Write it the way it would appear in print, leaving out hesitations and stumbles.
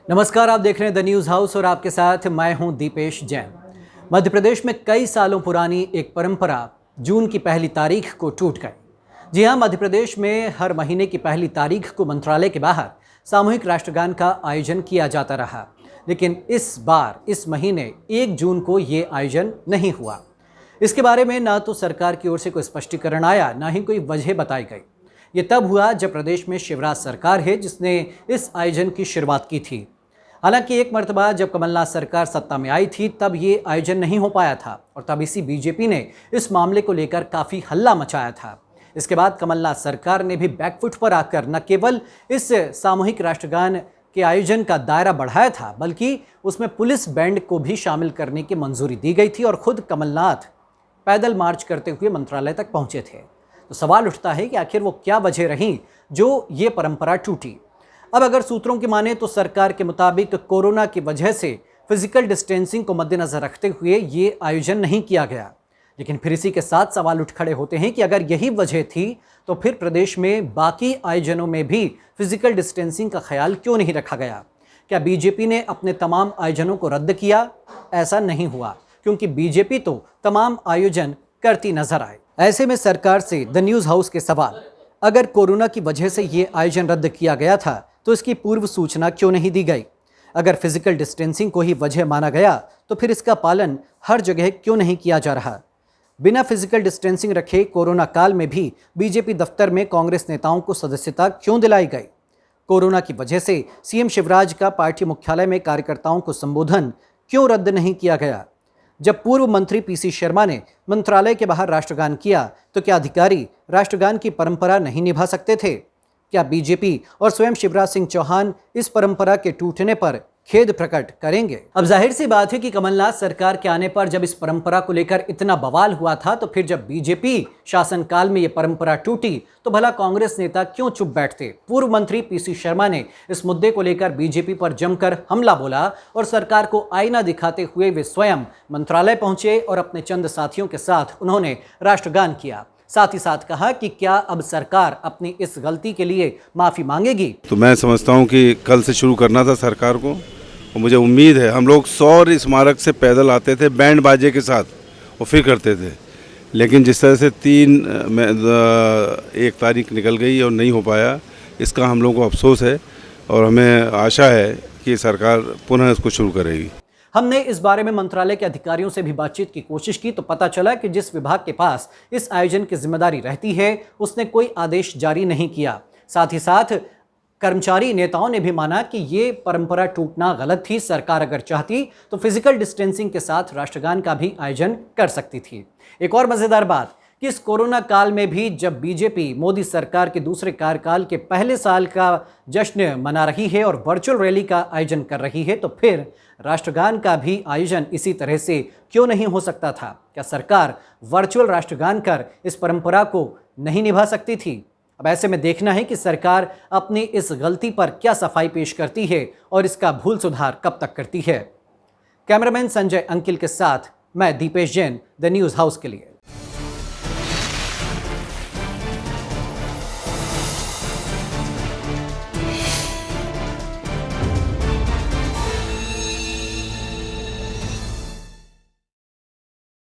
नमस्कार, आप देख रहे हैं द न्यूज़ हाउस और आपके साथ मैं हूं दीपेश जैन। मध्य प्रदेश में कई सालों पुरानी एक परंपरा जून की पहली तारीख को टूट गई। जी हां, मध्य प्रदेश में हर महीने की पहली तारीख को मंत्रालय के बाहर सामूहिक राष्ट्रगान का आयोजन किया जाता रहा, लेकिन इस बार इस महीने 1 जून को ये आयोजन नहीं हुआ। इसके बारे में ना तो सरकार की ओर से कोई स्पष्टीकरण आया, ना ही कोई वजह बताई गई। ये तब हुआ जब प्रदेश में शिवराज सरकार है जिसने इस आयोजन की शुरुआत की थी। हालांकि एक मर्तबा जब कमलनाथ सरकार सत्ता में आई थी तब ये आयोजन नहीं हो पाया था और तब इसी बीजेपी ने इस मामले को लेकर काफ़ी हल्ला मचाया था। इसके बाद कमलनाथ सरकार ने भी बैकफुट पर आकर न केवल इस सामूहिक राष्ट्रगान के आयोजन का दायरा बढ़ाया था, बल्कि उसमें पुलिस बैंड को भी शामिल करने की मंजूरी दी गई थी और खुद कमलनाथ पैदल मार्च करते हुए मंत्रालय तक पहुंचे थे। तो सवाल उठता है कि आखिर वो क्या वजह रही जो ये परंपरा टूटी। अब अगर सूत्रों की माने तो सरकार के मुताबिक कोरोना की वजह से फिजिकल डिस्टेंसिंग को मद्देनजर रखते हुए ये आयोजन नहीं किया गया। लेकिन फिर इसी के साथ सवाल उठ खड़े होते हैं कि अगर यही वजह थी तो फिर प्रदेश में बाकी आयोजनों में भी फिजिकल डिस्टेंसिंग का ख्याल क्यों नहीं रखा गया? क्या बीजेपी ने अपने तमाम आयोजनों को रद्द किया? ऐसा नहीं हुआ, क्योंकि बीजेपी तो तमाम आयोजन करती नजर आए। ऐसे में सरकार से द न्यूज़ हाउस के सवाल, अगर कोरोना की वजह से ये आयोजन रद्द किया गया था तो इसकी पूर्व सूचना क्यों नहीं दी गई? अगर फिजिकल डिस्टेंसिंग को ही वजह माना गया तो फिर इसका पालन हर जगह क्यों नहीं किया जा रहा? बिना फिजिकल डिस्टेंसिंग रखे कोरोना काल में भी बीजेपी दफ्तर में कांग्रेस नेताओं को सदस्यता क्यों दिलाई गई? कोरोना की वजह से सीएम शिवराज का पार्टी मुख्यालय में कार्यकर्ताओं को संबोधन क्यों रद्द नहीं किया गया? जब पूर्व मंत्री पीसी शर्मा ने मंत्रालय के बाहर राष्ट्रगान किया तो क्या अधिकारी राष्ट्रगान की परंपरा नहीं निभा सकते थे? क्या बीजेपी और स्वयं शिवराज सिंह चौहान इस परंपरा के टूटने पर खेद प्रकट करेंगे? अब जाहिर सी बात है कि कमलनाथ सरकार के आने पर जब इस परंपरा को लेकर इतना बवाल हुआ था, तो फिर जब बीजेपी शासनकाल में ये परंपरा टूटी तो भला कांग्रेस नेता क्यों चुप बैठते? पूर्व मंत्री पीसी शर्मा ने इस मुद्दे को लेकर बीजेपी पर जमकर हमला बोला और सरकार को आईना दिखाते हुए वे स्वयं मंत्रालय पहुंचे और अपने चंद साथियों के साथ उन्होंने राष्ट्रगान किया। साथ ही साथ कहा कि क्या अब सरकार अपनी इस गलती के लिए माफ़ी मांगेगी? तो मैं समझता हूं कि कल से शुरू करना था सरकार को, और मुझे उम्मीद है हम लोग शौर्य स्मारक से पैदल आते थे बैंड बाजे के साथ और फिर करते थे, लेकिन जिस तरह से 1 तारीख निकल गई और नहीं हो पाया, इसका हम लोगों को अफसोस है और हमें आशा है कि सरकार पुनः इसको शुरू करेगी। हमने इस बारे में मंत्रालय के अधिकारियों से भी बातचीत की कोशिश की तो पता चला कि जिस विभाग के पास इस आयोजन की जिम्मेदारी रहती है उसने कोई आदेश जारी नहीं किया। साथ ही साथ कर्मचारी नेताओं ने भी माना कि ये परंपरा टूटना गलत थी। सरकार अगर चाहती तो फिजिकल डिस्टेंसिंग के साथ राष्ट्रगान का भी आयोजन कर सकती थी। एक और मजेदार बात कि इस कोरोना काल में भी जब बीजेपी मोदी सरकार के दूसरे कार्यकाल के पहले साल का जश्न मना रही है और वर्चुअल रैली का आयोजन कर रही है, तो फिर राष्ट्रगान का भी आयोजन इसी तरह से क्यों नहीं हो सकता था? क्या सरकार वर्चुअल राष्ट्रगान कर इस परंपरा को नहीं निभा सकती थी? अब ऐसे में देखना है कि सरकार अपनी इस गलती पर क्या सफाई पेश करती है और इसका भूल सुधार कब तक करती है। कैमरामैन संजय अंकिल के साथ मैं Deepesh Jain, the news house के लिए।